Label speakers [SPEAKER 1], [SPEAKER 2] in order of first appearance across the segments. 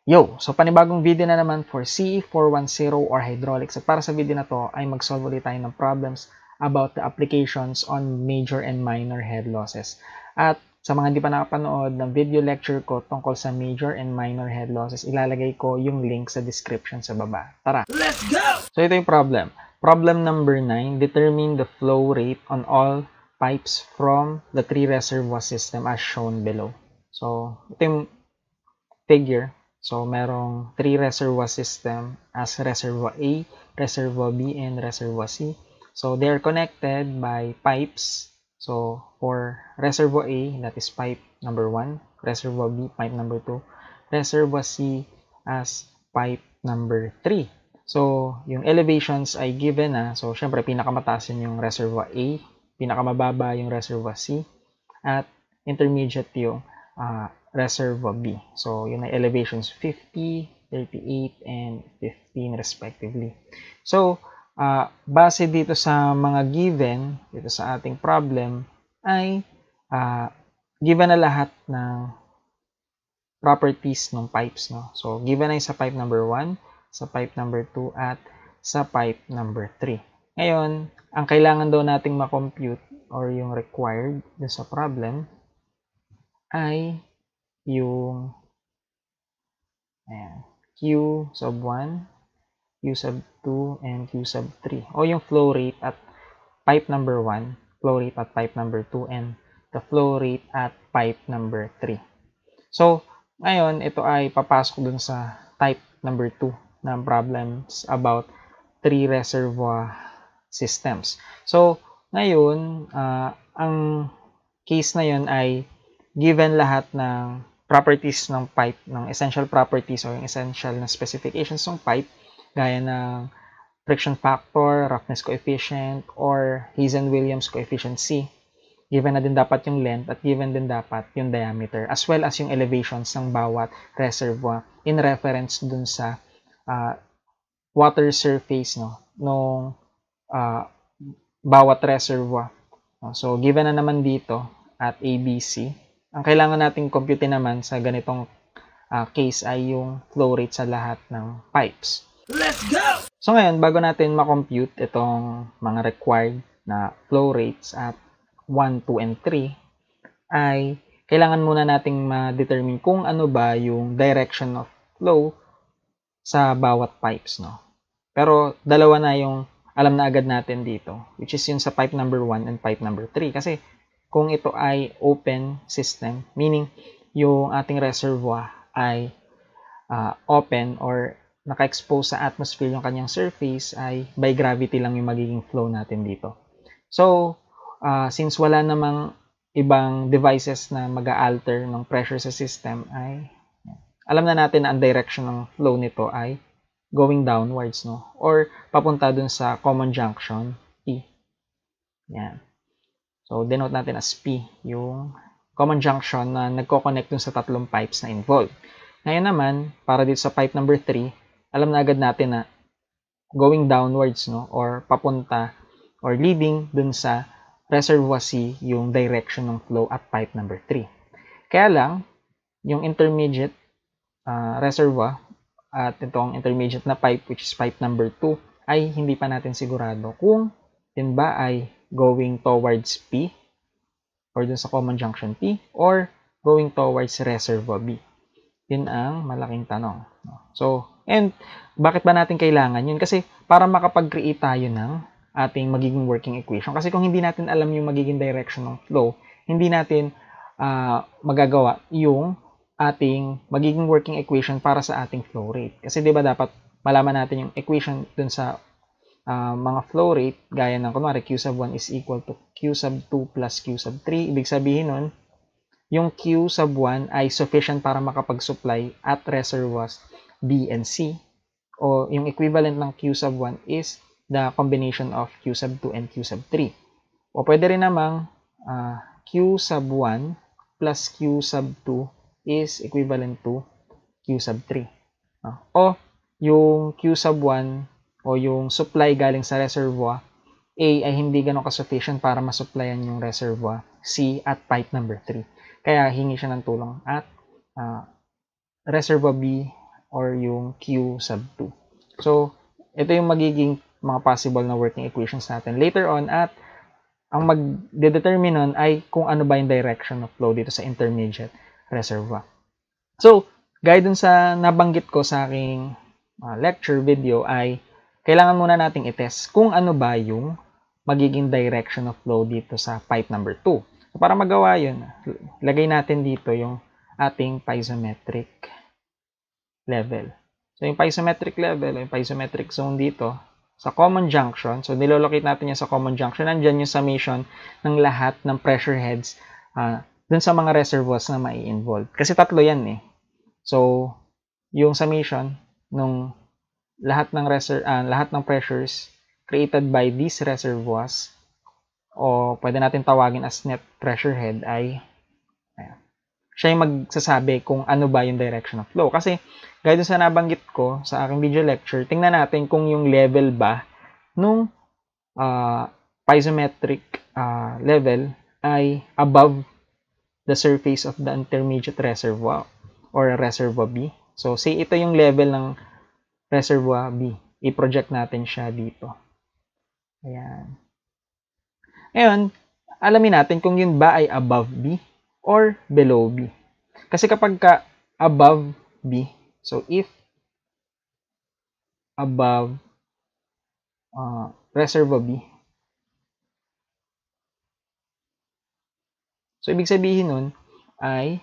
[SPEAKER 1] Yo! So, panibagong video na naman for CE410 or hydraulics. At para sa video na to ay mag-solve ulit tayo ng problems about the applications on major and minor head losses. At sa mga hindi pa nakapanood ng video lecture ko tungkol sa major and minor head losses, ilalagay ko yung link sa description sa baba. Tara! Let's go! So, ito yung problem. Problem number 9, determine the flow rate on all pipes from the 3 reservoir system as shown below. So, ito yung figure. So, merong 3 reservoir system as reservoir A, reservoir B, and reservoir C. So, they are connected by pipes. So, for reservoir A, that is pipe number 1. Reservoir B, pipe number 2. Reservoir C as pipe number 3. So, yung elevations ay given na. So, syempre, pinakamataas yun yung reservoir A. Pinakamababa yung reservoir C. At intermediate yung reservoir B. So, yun ay elevations 50, 38, and 15 respectively. So, base dito sa mga given, dito sa ating problem, ay given na lahat ng properties ng pipes. No? So, given ay sa pipe number 1, sa pipe number 2, at sa pipe number 3. Ngayon, ang kailangan daw nating makompute or yung required dun sa problem ay yung Q sub 1, Q sub 2, and Q sub 3. O yung flow rate at pipe number 1, flow rate at pipe number 2, and the flow rate at pipe number 3. So, ngayon, ito ay papasok dun sa type number 2 ng problems about 3 reservoir systems. So, ngayon, ang case na yun ay given lahat ng properties ng pipe, ng essential properties o yung essential na specifications ng pipe, gaya ng friction factor, roughness coefficient, or Hazen-Williams coefficient C. Given na din dapat yung length at given din dapat yung diameter, as well as yung elevations ng bawat reservoir in reference dun sa water surface nung bawat reservoir. So, given na naman dito at ABC, ang kailangan nating compute naman sa ganitong case ay yung flow rate sa lahat ng pipes. Let's go! So ngayon, bago natin makompute itong mga required na flow rates at 1, 2, and 3, ay kailangan muna nating ma-determine kung ano ba yung direction of flow sa bawat pipes. No? Pero dalawa na yung alam na agad natin dito, which is yung sa pipe number 1 and pipe number 3. Kasi kung ito ay open system, meaning yung ating reservoir ay open or naka-expose sa atmosphere yung kanyang surface, ay by gravity lang yung magiging flow natin dito. So, since wala namang ibang devices na mag-a-alter ng pressure sa system, ay alam na natin na ang direction ng flow nito ay going downwards, no? Or papunta dun sa common junction P. Yan. So, denote natin as P, yung common junction na nagko-connect dun sa tatlong pipes na involved. Ngayon naman, para dito sa pipe number 3, alam na agad natin na going downwards, no? Or papunta, or leading dun sa reservoir C, yung direction ng flow at pipe number 3. Kaya lang, yung intermediate reservoir at itong intermediate na pipe, which is pipe number 2, ay hindi pa natin sigurado kung yun ba ay going towards P or dun sa common junction P or going towards reservoir B. Yun ang malaking tanong. So, and bakit ba natin kailangan yun? Kasi para makapag-create tayo ng ating magiging working equation. Kasi kung hindi natin alam yung magiging direction ng flow, hindi natin magagawa yung ating magiging working equation para sa ating flow rate. Kasi di ba dapat malaman natin yung equation dun sa mga flow rate, gaya ng kunwari Q sub 1 is equal to Q sub 2 plus Q sub 3. Ibig sabihin nun, yung Q sub 1 ay sufficient para makapag-supply at reservoirs B and C. O yung equivalent ng Q sub 1 is the combination of Q sub 2 and Q sub 3. O pwede rin namang Q sub 1 plus Q sub 2 is equivalent to Q sub 3. O yung Q sub 1 o yung supply galing sa reservoir A ay hindi ganun ka-sufficient para masupplyan yung reservoir C at pipe number 3. Kaya hingi siya ng tulong at reservoir B or yung Q sub 2. So, ito yung magiging mga possible na working equations natin later on at ang mag-determine nun ay kung ano ba yung direction of flow dito sa intermediate reservoir. So, gaya dun sa nabanggit ko sa aking lecture video ay kailangan muna nating itest kung ano ba yung magiging direction of flow dito sa pipe number 2. So, para magawa yun, lagay natin dito yung ating piezometric level. So, yung piezometric level, yung piezometric zone dito, sa common junction, so nilolocate natin yan sa common junction, nandyan yung summation ng lahat ng pressure heads dun sa mga reservoirs na mai-involve. Kasi tatlo yan eh. So, yung summation ng lahat ng pressures created by these reservoirs o pwede natin tawagin as net pressure head ay siya yung magsasabi kung ano ba yung direction of flow. Kasi, gaya sa nabanggit ko sa aking video lecture, tingnan natin kung yung level ba nung piezometric level ay above the surface of the intermediate reservoir or reservoir B. So, say ito yung level ng reservoir B. I-project natin siya dito. Ayan. Ngayon, alamin natin kung yun ba ay above B or below B. Kasi kapag ka above B, so if above reservoir B, so ibig sabihin nun ay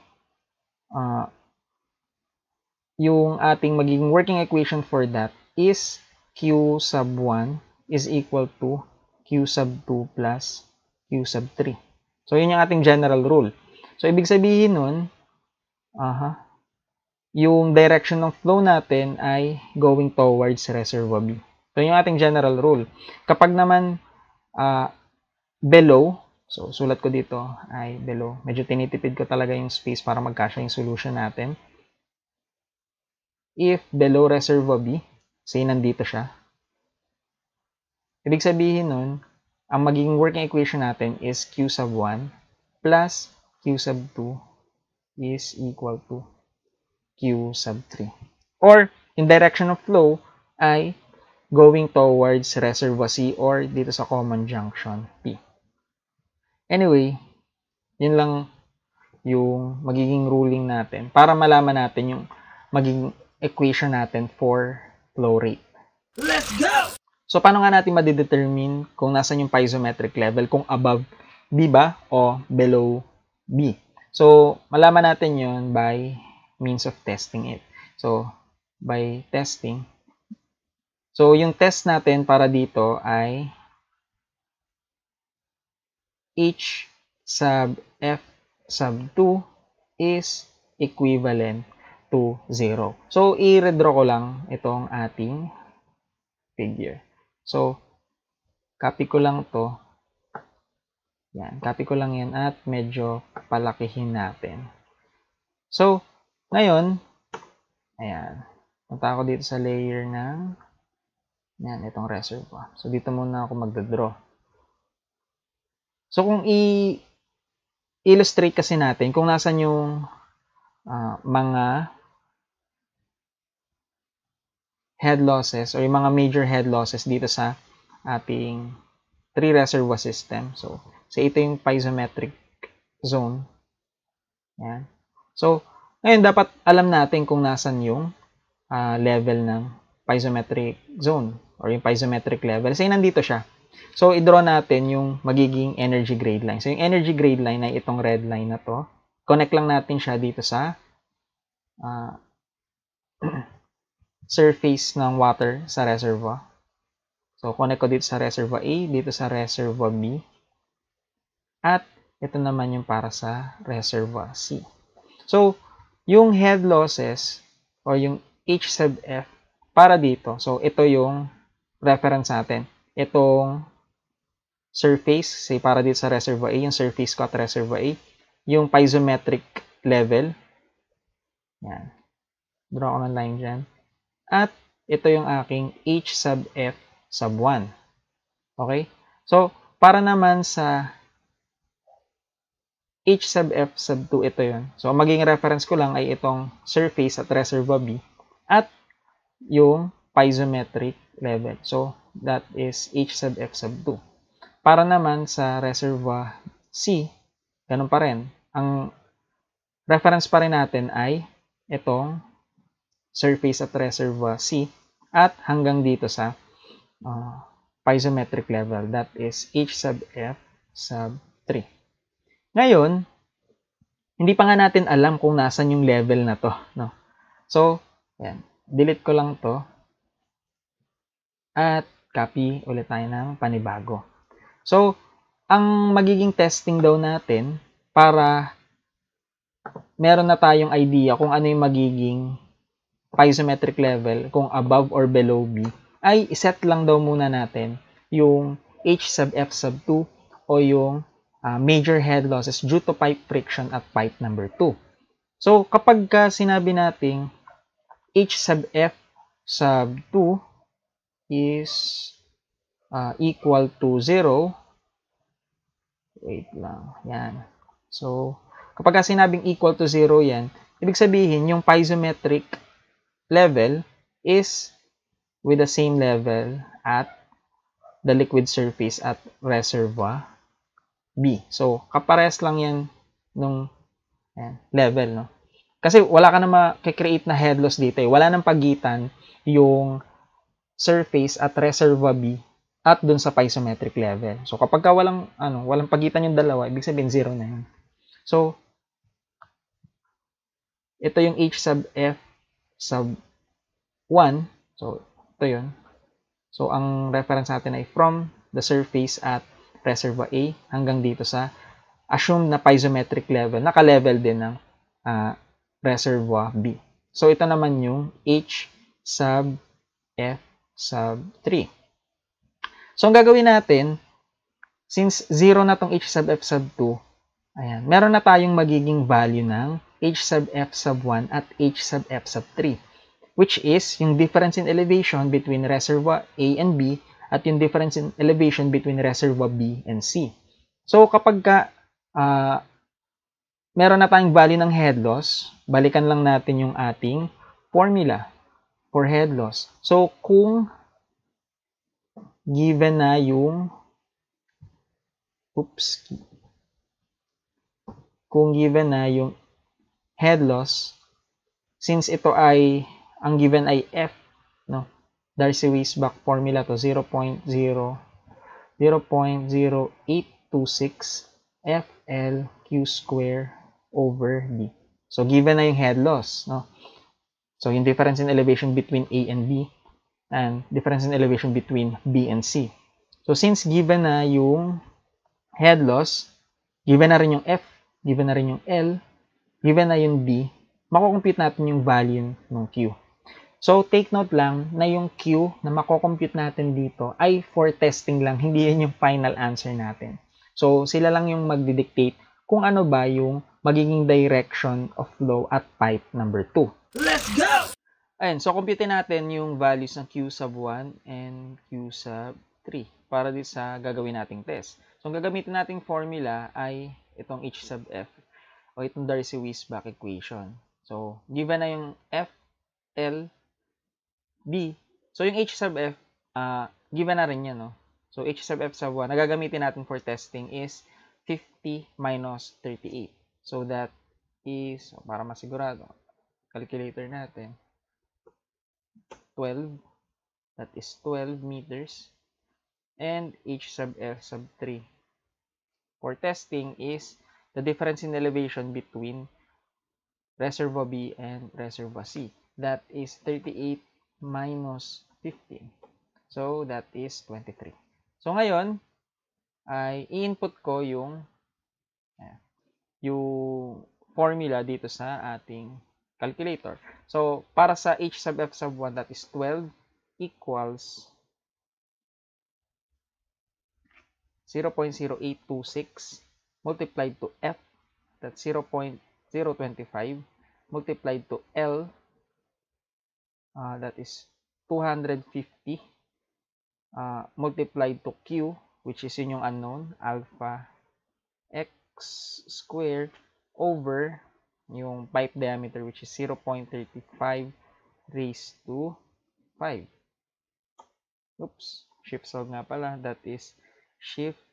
[SPEAKER 1] yung ating magiging working equation for that is Q sub 1 is equal to Q sub 2 plus Q sub 3. So, yun yung ating general rule. So, ibig sabihin nun, yung direction of flow natin ay going towards reservoir B. So, yung ating general rule. Kapag naman below, so sulat ko dito ay below. Medyo tinitipid ko talaga yung space para magkasya yung solution natin. If below reservoir B, say nandito siya, ibig sabihin nun, ang magiging working equation natin is Q sub 1 plus Q sub 2 is equal to Q sub 3. Or, in direction of flow ay going towards reservoir C or dito sa common junction P. Anyway, yun lang yung magiging ruling natin para malaman natin yung magiging equation natin for flow rate. Let's go! So, paano nga natin ma-determine kung nasan yung piezometric level, kung above B ba o below B? So, malaman natin yun by means of testing it. So, by testing. So, yung test natin para dito ay H sub F sub 2 is equivalent to 0. So, i-redraw ko lang itong ating figure. So, copy ko lang to. Yan, copy ko lang yan at medyo palakihin natin. So, ngayon, ayan, punta ako dito sa layer ng yan, itong reservoir. So, dito muna ako magdodraw. So, kung i-illustrate kasi natin kung nasan yung mga head losses or yung mga major head losses dito sa ating 3 reservoir system. So ito yung piezometric zone. Yan. So, ngayon dapat alam natin kung nasan yung level ng piezometric zone or yung piezometric level. Kasi nandito siya. So, i-draw natin yung magiging energy grade line. So, yung energy grade line ay itong red line na to. Connect lang natin siya dito sa surface ng water sa reservoir. So, connect ko dito sa reservoir A, dito sa reservoir B. At ito naman yung para sa reservoir C. So, yung head losses or yung H sub F para dito. So, ito yung reference natin. Itong surface, say para dito sa reservoir A, yung surface ko at reservoir A. Yung piezometric level. Yan. Draw ko ng line dyan. At ito yung aking H sub F sub 1. Okay? So, para naman sa H sub F sub 2, ito yun. So, magiging reference ko lang ay itong surface at reservoir B. at yung piezometric level. So, that is H sub F sub 2. Para naman sa reservoir C, ganun pa rin. Ang reference pa rin natin ay itong surface at reservoir C at hanggang dito sa piezometric level. That is H sub F sub 3. Ngayon, hindi pa nga natin alam kung nasan yung level na to. No? So, yan. Delete ko lang to. At copy ulit tayo ng panibago. So, ang magiging testing daw natin para meron na tayong idea kung ano yung magiging piezometric level, kung above or below B, ay iset lang daw muna natin yung H sub F sub 2 o yung major head losses due to pipe friction at pipe number 2. So, kapag sinabi nating H sub F sub 2 is equal to 0, wait lang, yan. So, kapag sinabing equal to 0 yan, ibig sabihin yung piezometric level is with the same level at the liquid surface at reservoir B. So, kapares lang yan nung level, no? Kasi wala ka na ma-create na head loss dito eh. Wala nang pagitan yung surface at reservoir B at dun sa piezometric level. So, kapag walang pagitan yung dalawa, ibig sabihin 0 na yun. So, ito yung H sub F sub 1. So, ito yun. So, ang reference natin ay from the surface at reservoir A hanggang dito sa assumed na piezometric level. Naka-level din ng reservoir B. So, ito naman yung H sub F sub 3. So, ang gagawin natin, since 0 na tong H sub F sub 2, ayan, meron na tayong magiging value ng H sub F sub 1 at H sub F sub 3, which is yung difference in elevation between reservoir A and B at yung difference in elevation between reservoir B and C. So, kapag meron na tayong value ng head loss, balikan lang natin yung ating formula for head loss. So, kung given na yung head loss, since ito ay ang given ay F, no? Darcy-Weisbach formula to 0.0826 FL Q square over D. So, given na yung head loss, no? So, yung difference in elevation between A and B and difference in elevation between B and C. So, since given na yung head loss, given na rin yung F, given na rin yung L, given na yung D, makukompute natin yung value ng Q. So, take note lang na yung Q na makukompute natin dito ay for testing lang, hindi yan yung final answer natin. So, sila lang yung magdidictate kung ano ba yung magiging direction of flow at pipe number 2. Let's go! Ayun, so compute natin yung values ng Q sub 1 and Q sub 3 para din sa gagawin nating test. So, ang gagamitin nating formula ay itong H sub F o itong Darcy-Weisbach equation. So, given na yung F, L, B. So, yung H sub F, given na rin yan, no? So, H sub F sub 1, nagagamitin natin for testing is 50 minus 38. So, that is, para masigurado, calculator natin, 12, that is 12 meters, and H sub F sub 3 for testing is the difference in elevation between reservoir B and reservoir C. That is 38 minus 15. So, that is 23. So, ngayon, ay i-input ko yung formula dito sa ating calculator. So, para sa H sub F sub 1, that is 12 equals 0.0826 multiplied to F, that's 0.025 multiplied to L, that is 250 multiplied to Q, which is yun yung unknown, alpha x squared over yung pipe diameter, which is 0.35 raised to 5. Oops, shift solve nga pala. That is shift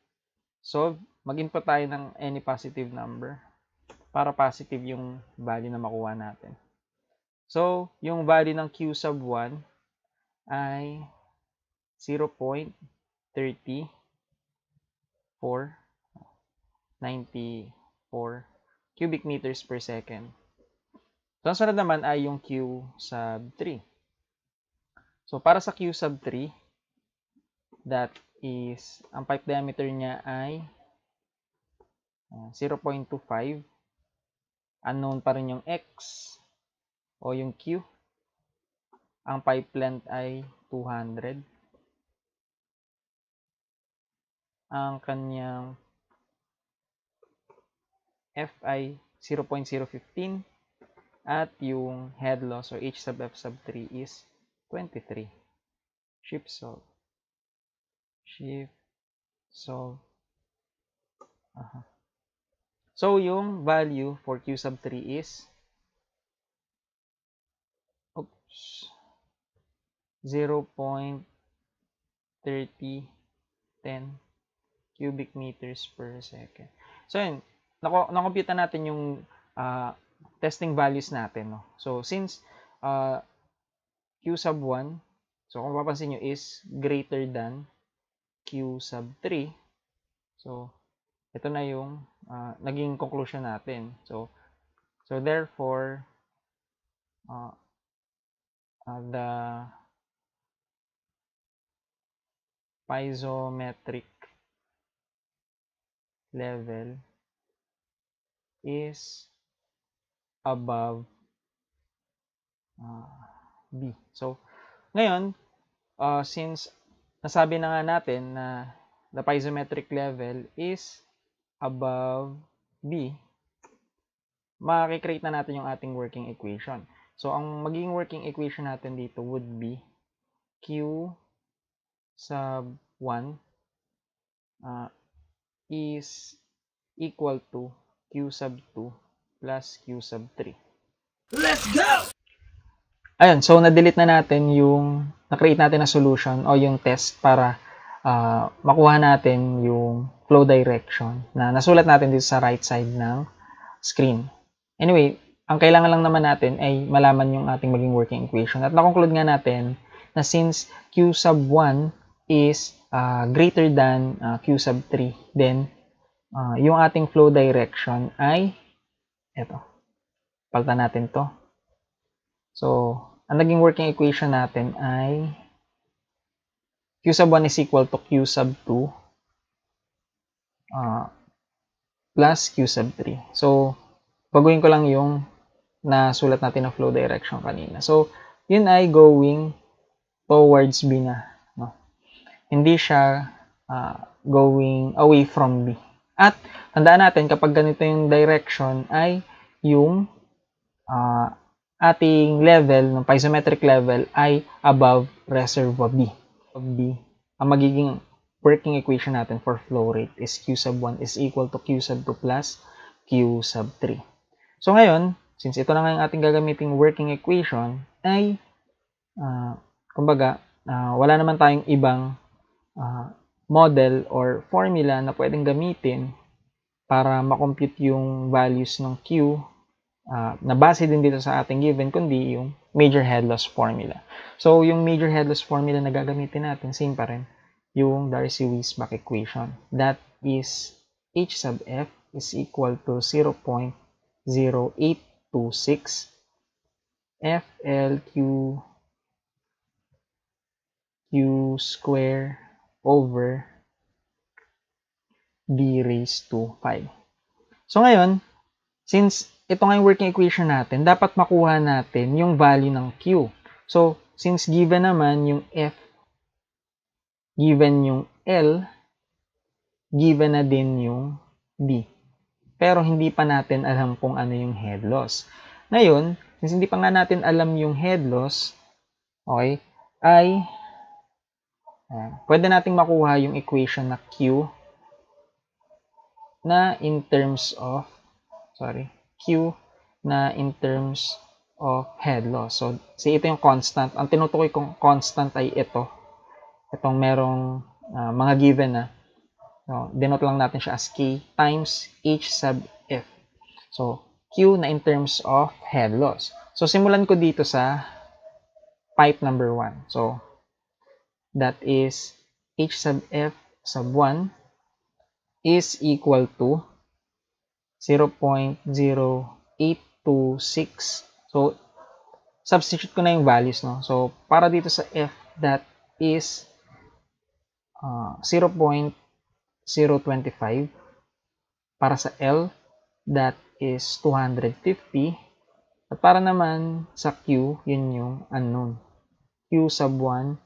[SPEAKER 1] solve. Mag-input tayo ng any positive number para positive yung value na makuha natin. So, yung value ng Q sub 1 ay 0.3494 cubic meters per second. So, ang sunod naman ay yung Q sub 3. So, para sa Q sub 3, that is, ang pipe diameter niya ay 0.25. Unknown pa rin yung X o yung Q. Ang pipe length ay 200. Ang kanyang F ay 0.015. At yung head loss or H sub F sub 3 is 23. Shift solve. Shift solve. So, yung value for Q sub 3 is 0.3010 cubic meters per second. So, yun. Nakompute natin yung testing values natin. No? So, since Q sub 1, so kung mapapansin nyo is greater than Q sub 3. So, ito na yung naging conclusion natin. So therefore, the piezometric level is above B. So, ngayon, since nasabi na nga natin na the piezometric level is above B, makikreate na natin yung ating working equation. So, ang magiging working equation natin dito would be Q sub 1 is equal to Q sub 2 plus Q sub 3. Let's go! Ayun, so na-delete na natin yung, na-create natin na solution o yung test para makuha natin yung flow direction na nasulat natin dito sa right side ng screen. Anyway, ang kailangan lang naman natin ay malaman yung ating maging working equation. At na-conclude nga natin na since Q sub 1 is greater than Q sub 3, then yung ating flow direction ay eto. Palitan natin to. So, ang naging working equation natin ay Q sub 1 is equal to Q sub 2 plus Q sub 3. So, baguhin ko lang yung nasulat natin na flow direction kanina. So, yun ay going towards B na. No? Hindi siya going away from B. At, tandaan natin, kapag ganito yung direction ay yung ating level, ng piezometric level, ay above reservoir B. Ang magiging working equation natin for flow rate is Q sub 1 is equal to Q sub 2 plus Q sub 3. So ngayon, since ito na nga yung ating gagamiting working equation, ay, kumbaga, wala naman tayong ibang model or formula na pwedeng gamitin para makompute yung values ng Q na base din dito sa ating given, kundi yung major head loss formula. So, yung major head loss formula na gagamitin natin, same pa rin, yung Darcy-Weisbach equation. That is H sub F is equal to 0.0826 FLQ Q square over B raised to 5. So, ngayon, since ito nga yung working equation natin, dapat makuha natin yung value ng Q. So, since given naman yung F, given yung L, given na din yung B. Pero hindi pa natin alam kung ano yung head loss. Ngayon, since hindi pa nga natin alam yung head loss, okay, ay pwede nating makuha yung equation na Q na in terms of, Q na in terms of head loss. So, ito yung constant. Ang tinutukoy kong constant ay ito. Itong merong mga given na. So, denote lang natin siya as K times H sub F. So, Q na in terms of head loss. So, simulan ko dito sa pipe number 1. So, that is H sub F sub 1 is equal to 0.0826. So, substitute ko na yung values, no? So, para dito sa F, that is 0.025. Para sa L, that is 250. At para naman sa Q, yun yung unknown. Q sub 1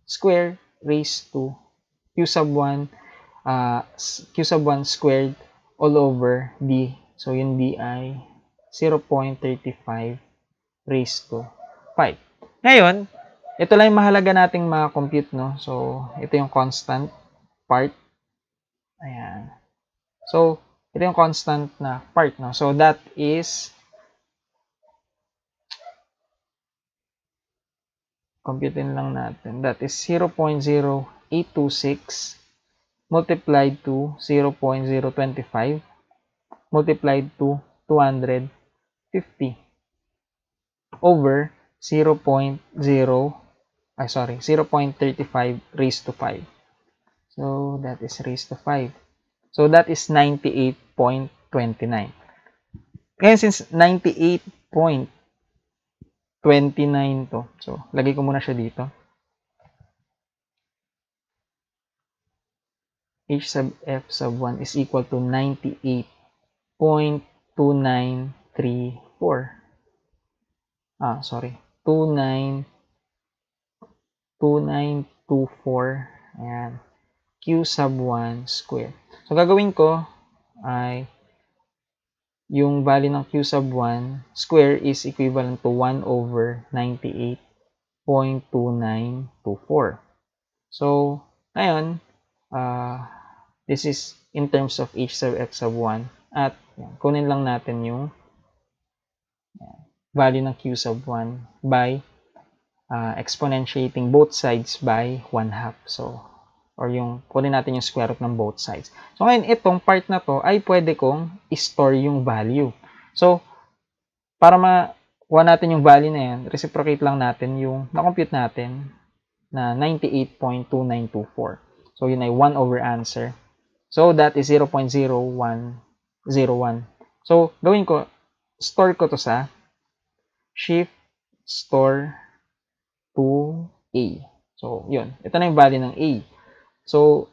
[SPEAKER 1] square raised to Q sub 1 squared all over D. So, yung D ay 0.35 raised to 5. Ngayon, ito lang yung mahalaga nating ma-compute, no? So, ito yung constant part. Ayan. So, ito yung constant na part, no? So, that is computein lang natin. That is 0.0826 multiplied to 0.025 multiplied to 250 over 0.35 raised to 5. So, that is raised to 5. So, that is 98.29. Ngayon, since 98.29 to, so, lagay ko muna siya dito. H sub F sub 1 is equal to 98.2934. 2924. Ayan. Q sub 1 square. So, gagawin ko ay yung value ng Q sub 1 square is equivalent to 1 over 98.2924. So, ngayon, this is in terms of H sub F sub 1. At kunin lang natin yung value ng Q sub 1 by exponentiating both sides by 1/2. So, or yung kunin natin yung square root ng both sides. So, ngayon, itong part na to ay pwede kong i-store yung value. So, para makuha natin yung value na yan, reciprocate lang natin yung na-compute natin na 98.2924. So, yun ay 1 over answer. So, that is 0.0101. So, gawin ko, store ko to sa shift store to A. So, yun. Ito na yung value ng A. So,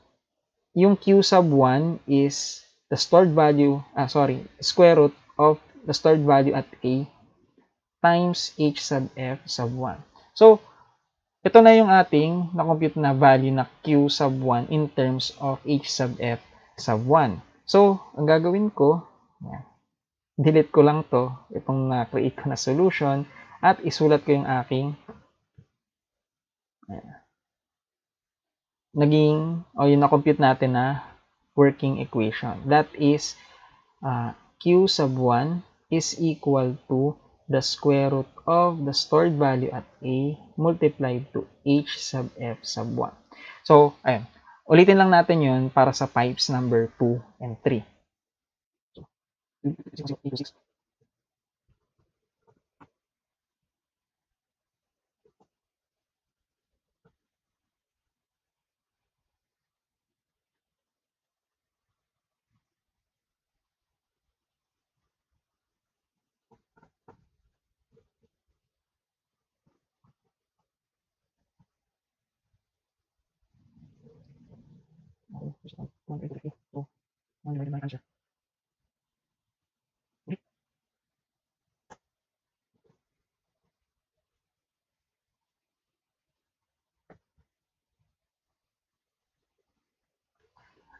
[SPEAKER 1] yung Q sub 1 is the stored value, square root of the stored value at A times H sub F sub 1. So, ito na yung ating na-compute na value na Q sub 1 in terms of H sub F sub 1. So, ang gagawin ko, delete ko lang to, itong na-create ko na solution, at isulat ko yung aking yung na-compute natin na working equation. That is, Q sub 1 is equal to the square root of the stored value at A multiplied to H sub F sub 1. So, ayun. Ulitin lang natin yun para sa pipes number 2 and 3.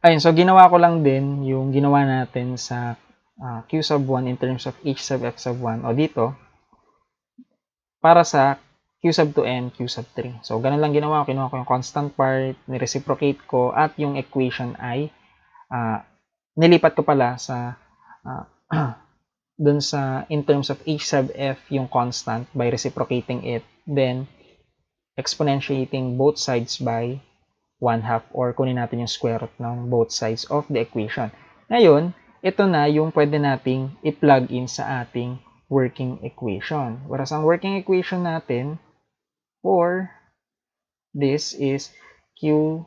[SPEAKER 1] Ayun, so ginawa ko lang din yung ginawa natin sa Q sub 1 in terms of H sub F sub 1 o dito para sa Q sub 2 and Q sub 3. So, ganun lang ginawa ko. Kinuha ko yung constant part, ni-reciprocate ko, at yung equation ay nilipat ko pala sa dun sa, in terms of h sub f, yung constant by reciprocating it, then exponentiating both sides by 1/2 or kunin natin yung square root ng both sides of the equation. Ngayon, ito na yung pwede nating i-plug in sa ating working equation. Whereas ang working equation natin for this is q,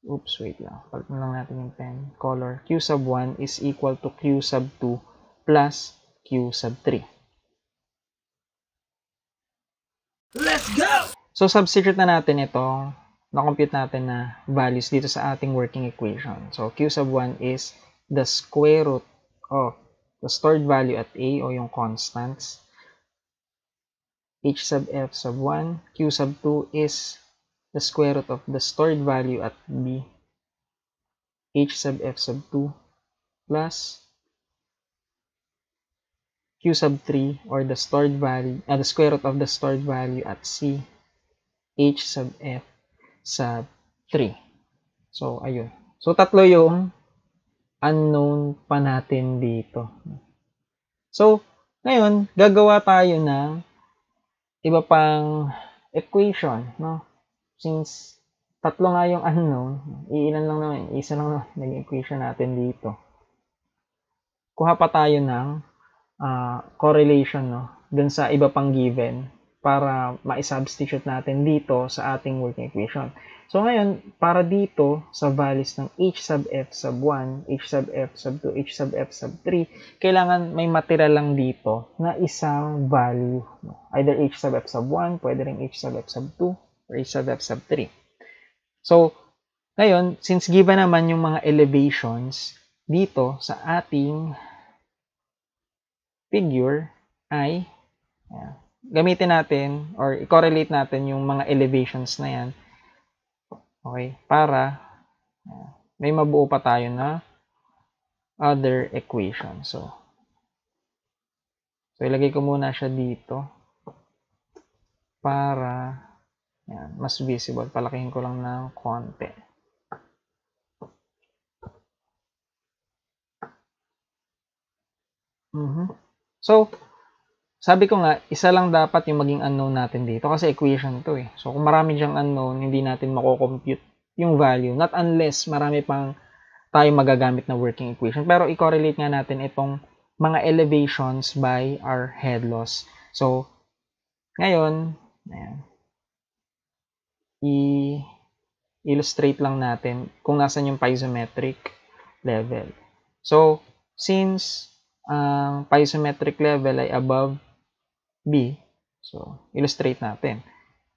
[SPEAKER 1] oops, wait lang, palit na lang natin yung pen, color, q sub 1 is equal to q sub 2 plus q sub 3. Let's go! So, substitute na natin itong na-compute natin na values dito sa ating working equation. So, q sub 1 is the square root of the stored value at a o yung constants. H sub f sub 1, q sub 2 is the square root of the stored value at b. H sub f sub 2 plus q sub 3 or the stored value, the square root of the stored value at c. H sub f sub 3. So, ayun. So, tatlo yung unknown pa natin dito. So, ngayon, gagawa tayo ng iba pang equation, no? Since tatlo nga yung unknown, isa lang naman naging equation natin dito. Kuha pa tayo ng correlation, no? Dun sa iba pang given para ma-substitute natin dito sa ating working equation. So, ngayon, para dito sa values ng h sub f sub 1, h sub f sub 2, h sub f sub 3, kailangan may material lang dito na isang value. Either h sub f sub 1, pwede rin h sub f sub 2, or h sub f sub 3. So, ngayon, since given naman yung mga elevations dito sa ating figure ay gamitin natin or i-correlate natin yung mga elevations na yan. Okay? Para may mabuo pa tayo na other equation. So ilagay ko muna siya dito para mas visible. Palakihin ko lang ng konti. So, sabi ko nga, isa lang dapat yung maging unknown natin dito kasi equation to eh. So, kung marami dyang unknown, hindi natin mako-compute yung value. Not unless marami pang tayo magagamit na working equation. Pero i-correlate nga natin itong mga elevations by our head loss. So, ngayon, i-illustrate lang natin kung nasan yung piezometric level. So, since ang piezometric level ay above B. So, illustrate natin.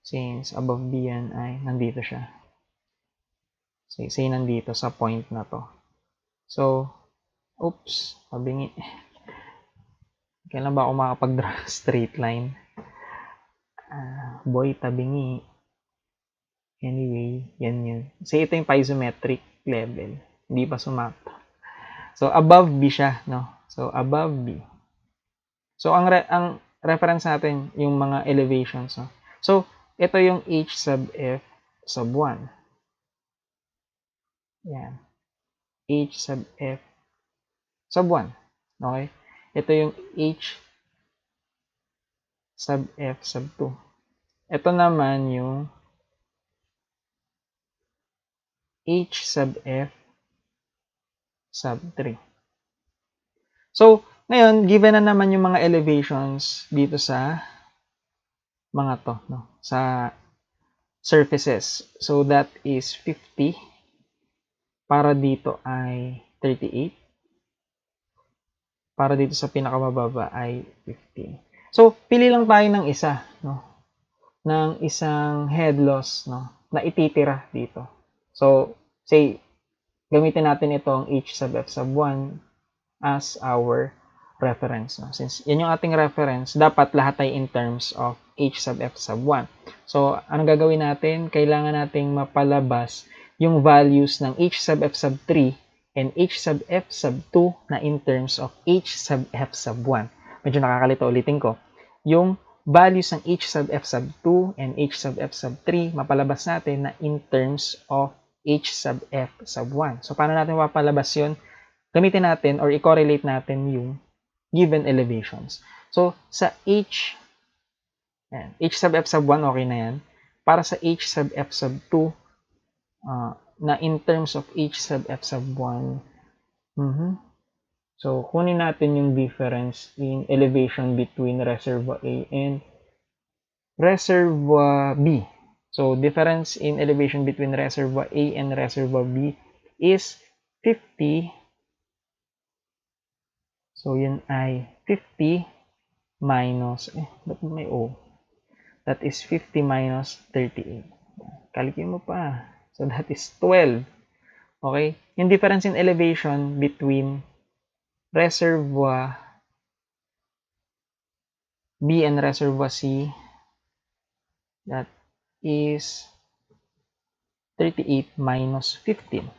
[SPEAKER 1] Since above B yan ay nandito siya. So, say nandito sa point na to. So, oops, tabingi. Kailan ba ako makapag-draw straight line? Boy, tabingi. Anyway, yan yun. Say ito yung piezometric level. Hindi pa sumakto. So, above B siya, no? So, above B. So, ang reference natin yung mga elevations. No? So, ito yung h sub f sub 1. Yan. H sub f sub 1. Okay? Ito yung h sub f sub 2. Ito naman yung h sub f sub 3. So, ngayon, given na naman yung mga elevations dito sa mga to, no? Sa surfaces. So, that is 50. Para dito ay 38. Para dito sa pinakamababa ay 15. So, pili lang tayo ng isa, no? Ng isang head loss, no? Na ititira dito. So, say, gamitin natin itong h sub f sub 1 as our reference. No? Since yan yung ating reference, dapat lahat ay in terms of h sub f sub 1. So, anong gagawin natin? Kailangan nating mapalabas yung values ng h sub f sub 3 and h sub f sub 2 na in terms of h sub f sub 1. Medyo nakakalito, ulitin ko. Yung values ng h sub f sub 2 and h sub f sub 3, mapalabas natin na in terms of h sub f sub 1. So, paano natin mapalabas yun? Gamitin natin or i-correlate natin yung given elevations. So, sa H sub f sub 1, okay na yan. Para sa H sub f sub 2, na in terms of H sub f sub 1, so, kunin natin yung difference in elevation between reservoir A and reservoir B. So, difference in elevation between reservoir A and reservoir B is 50. So, yun ay 50 minus, ba't may O? That is 50 minus 38. Calculate mo pa. So, that is 12. Okay? Yung difference in elevation between reservoir B and reservoir C, that is 38 minus 15.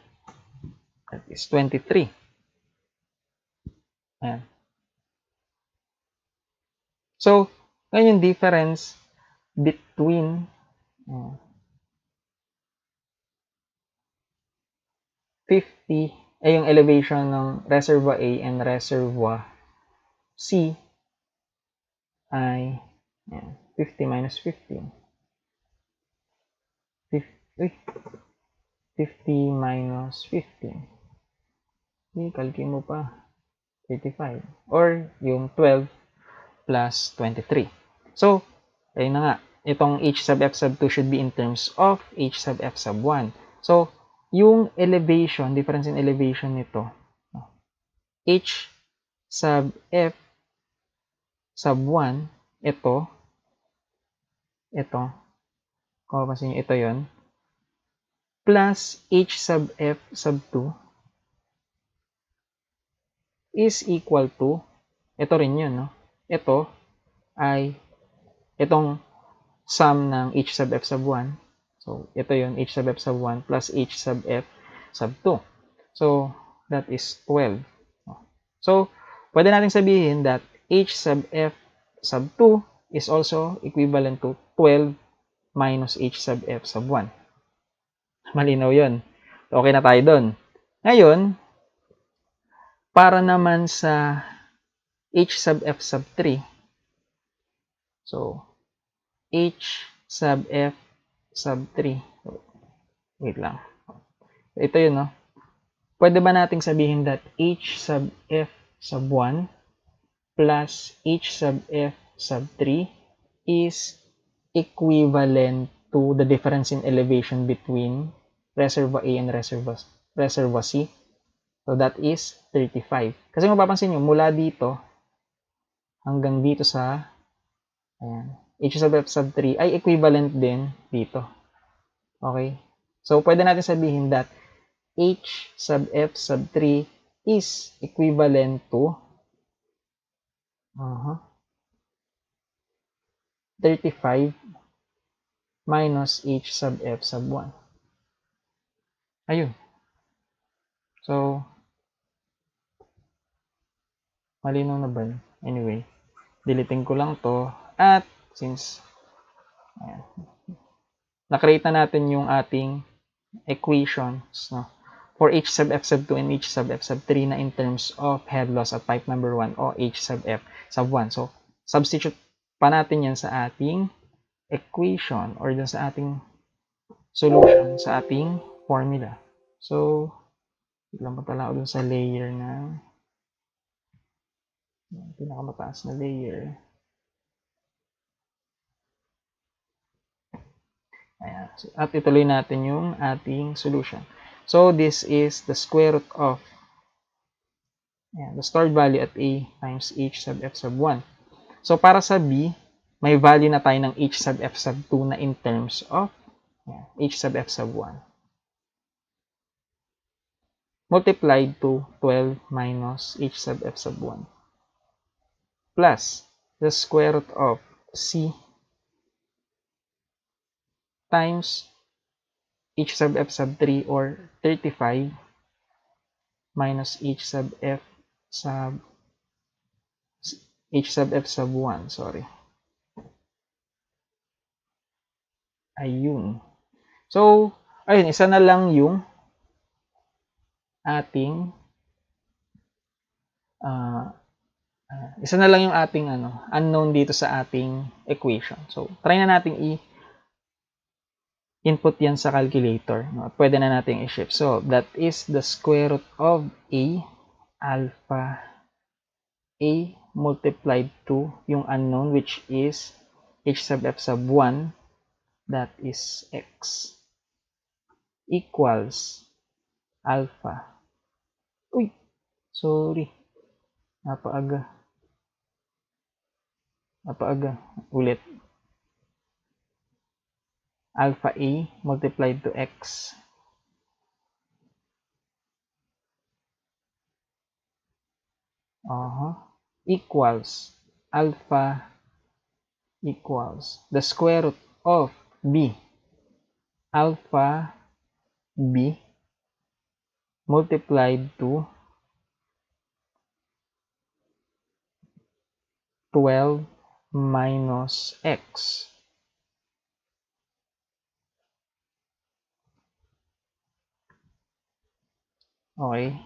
[SPEAKER 1] That is 23. Ayan. So, ngayon yung difference between 50, yung elevation ng reservoir A and reservoir C ay 50 minus 15. 50 minus 15. Calculate mo pa. 35. Or yung 12 plus 23. So, ayun na nga. Itong H sub F sub 2 should be in terms of H sub F sub 1. So, yung elevation, difference in elevation nito, H sub F sub 1, ito, kung mapapansin nyo, ito yon, plus H sub F sub 2 is equal to, ito rin yun, no? Ito ay itong sum ng H sub F sub 1. So, ito yun, H sub F sub 1 plus H sub F sub 2. So, that is 12. So, pwede natin sabihin that H sub F sub 2 is also equivalent to 12 minus H sub F sub 1. Malinaw yun. Okay na tayo dun. Ngayon, para naman sa H sub F sub 3, so, H sub F sub 3, wait lang. Ito yun, no? Pwede ba nating sabihin that H sub F sub 1 plus H sub F sub 3 is equivalent to the difference in elevation between reservoir A and reservoir C? So, that is 35. Kasi mapapansin nyo, mula dito hanggang dito sa H sub F sub 3 ay equivalent din dito. Okay? So, pwede natin sabihin that H sub F sub 3 is equivalent to 35 minus H sub F sub 1. Ayun. So, malinaw na ba? Anyway, deleting ko lang to. At since na-create na natin yung ating equations, no, for H sub F sub 2 and H sub F sub 3 na in terms of head loss at pipe number 1 o H sub F sub 1. So, substitute pa natin yan sa ating equation or dun sa ating solution sa ating formula. So, biglang patala ako dun sa layer na pinakamataas na layer. Ayan. At ituloy natin yung ating solution. So, this is the square root of the stored value at A times H sub F sub 1. So, para sa B, may value na tayo ng H sub F sub 2 na in terms of H sub F sub 1. Multiplied to 12 minus H sub F sub 1. Plus the square root of C times H sub F sub 3 or 35 minus H sub F sub 1, sorry. Ayun. So, ayun, isa na lang yung ating Isa na lang yung ating unknown dito sa ating equation. So, try na natin input yan sa calculator. No? At pwede na natin i-shift. So, that is the square root of A alpha A multiplied to yung unknown, which is h sub f sub 1, that is x, equals alpha. Uy! Sorry. Napaaga. Ulit. Alpha A multiplied to x equals alpha equals the square root of B alpha B multiplied to 12 minus x. Okay.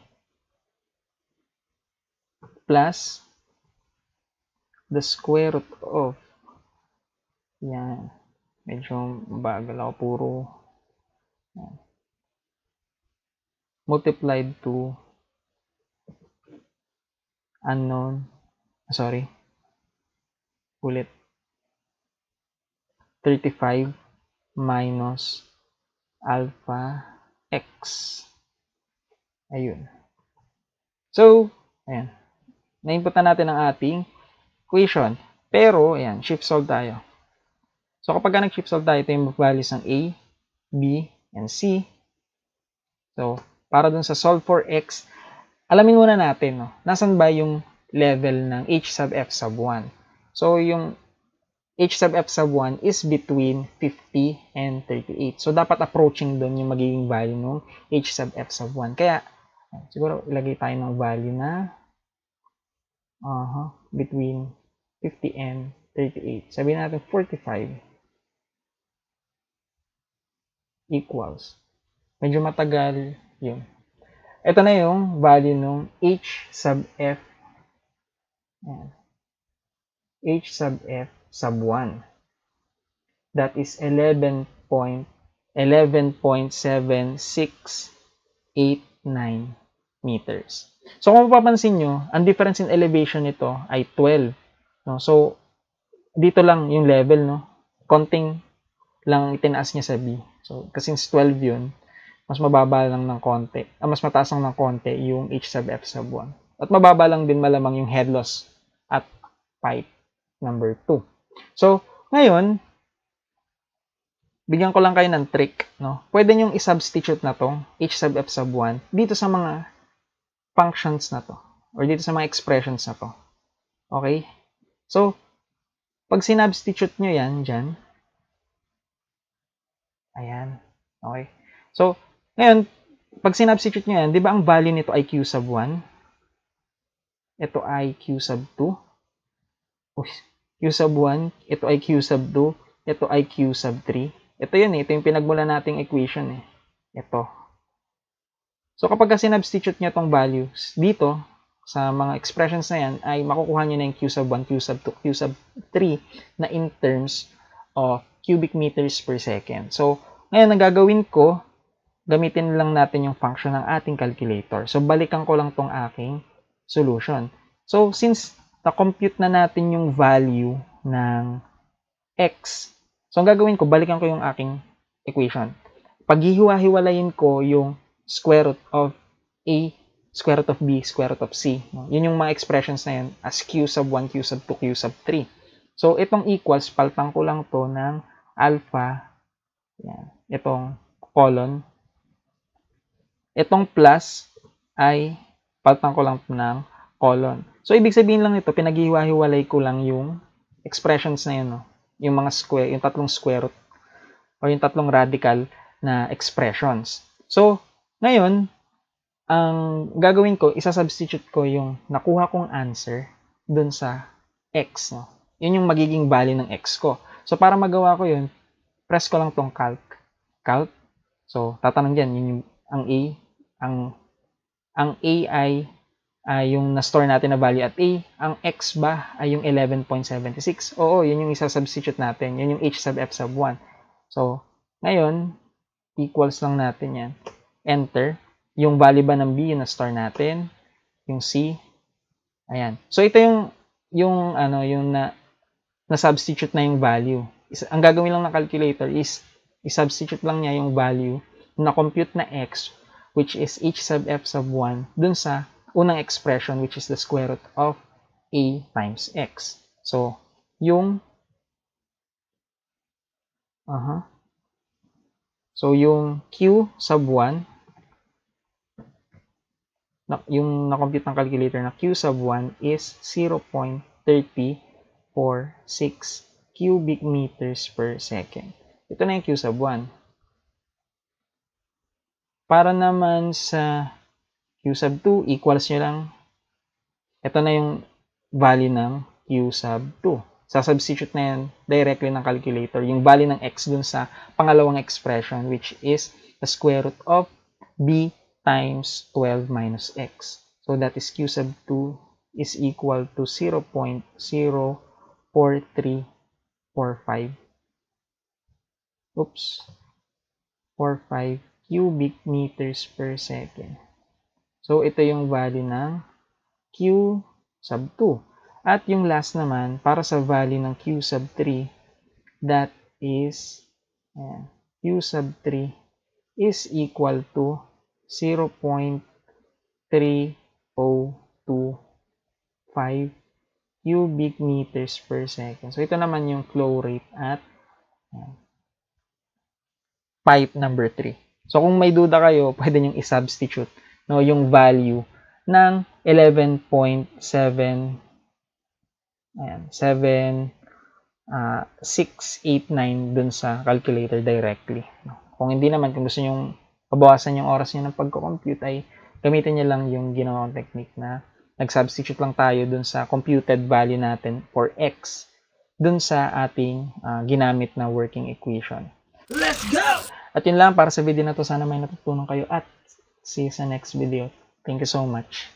[SPEAKER 1] Plus the square root of, yan, medyo bagal ako, puro yan, multiplied to unknown, sorry, ulit, 35 minus alpha x. Ayun. So, ayan, na-input na natin ang ating equation. Pero, ayan, shift solve tayo. So, kapag nag-shift solve tayo, ito yung values ng A, B, and C. So, para dun sa solve for x, alamin muna natin, no, nasan ba yung level ng h sub f sub 1. So, yung h sub f sub 1 is between 50 and 38. So, dapat approaching dun yung magiging value ng h sub f sub 1. Kaya, siguro ilagay tayo ng value na between 50 and 38. Sabihin natin 45 equals. Medyo matagal yun. Ito na yung value ng h sub f. Ayan. H sub f sub 1. That is 11.7689 meters. So, kung mapapansin nyo, ang difference in elevation nito ay 12. No? So, dito lang yung level, no? Konting lang itinaas niya sa B. So, kasi 12 yun, mas mababa lang ng konti. Mas mataas lang ng konti yung H sub F sub 1. At mababa lang din malamang yung head loss at pipe number 2. So, ngayon, bigyan ko lang kayo ng trick, no? Pwede nyong i-substitute na tong H sub F sub 1 dito sa mga functions na to or dito sa mga expressions na to. Okay? So, pag sinubstitute nyo yan dyan, ayan. Okay? So, ngayon, pag sinubstitute nyo yan, di ba ang value nito ay Q sub 1? Ito ay Q sub 2. Q sub 1, ito ay Q sub 2, ito ay Q sub 3. Ito yun eh, ito yung pinagmula nating equation eh. Ito. So, kapag sinubstitute nyo itong values dito, sa mga expressions na yan, ay makukuha nyo na yung Q sub 1, Q sub 2, Q sub 3 na in terms of cubic meters per second. So, ngayon, ang gagawin ko, gamitin lang natin yung function ng ating calculator. So, balikan ko lang tong aking solution. So, since na-compute na natin yung value ng x, so, ang gagawin ko, balikan ko yung aking equation. Paghihiwa-hiwalayin ko yung square root of A, square root of B, square root of C. Yun yung mga expressions na yan as Q sub 1, Q sub 2, Q sub 3. So, itong equals, paltang ko lang to ng alpha, yan, itong colon. Itong plus ay paltang ko lang ng colon. So, ibig sabihin lang ito, pinaghihiwa-hiwalay ko lang yung expressions na yun, no? Yung mga square, yung tatlong square root o yung tatlong radical na expressions. So, ngayon, ang gagawin ko, isa-substitute ko yung nakuha kong answer dun sa x, no? Yun yung magiging value ng x ko. So, para magawa ko yun, press ko lang tong calc. Calc. So, tatanong dyan, yun yung, ang A ay yung na-store natin na value at A. Ang X ba ay yung 11.76. Oo, yun yung isa-substitute natin. Yun yung H sub F sub 1. So, ngayon, equals lang natin yan. Enter. Yung value ba ng B, yung na-store natin. Yung C. Ayan. So, ito yung na-substitute na yung value. Ang gagawin lang ng calculator is i-substitute lang niya yung value na compute na X, which is H sub F sub 1, dun sa unang expression, which is the square root of A times X. So, yung Q sub 1, yung na-compute ng calculator na Q sub 1 is 0.3046 cubic meters per second. Ito na yung Q sub 1. Para naman sa Q sub 2, equals nyo lang. Ito na yung value ng Q sub 2. Sa-substitute na yan directly ng calculator. Yung value ng X dun sa pangalawang expression, which is the square root of B times 12 minus X. So that is Q sub 2 is equal to 0.04345. 45 cubic meters per second. So, ito yung value ng Q sub 2. At yung last naman, para sa value ng Q sub 3, that is, Q sub 3 is equal to 0.3025 cubic meters per second. So, ito naman yung flow rate at pipe number 3. So, kung may duda kayo, pwede nyo i-substitute yung value ng 11.7689 dun sa calculator directly. Kung hindi naman, kung gusto nyo pabawasan yung oras nyo ng pagko-compute, ay gamitin nyo lang yung ginawang technique na nag-substitute lang tayo dun sa computed value natin for X dun sa ating ginamit na working equation. Let's go! At yun lang para sa video na to. Sana may natutunan kayo at see you sa next video. Thank you so much.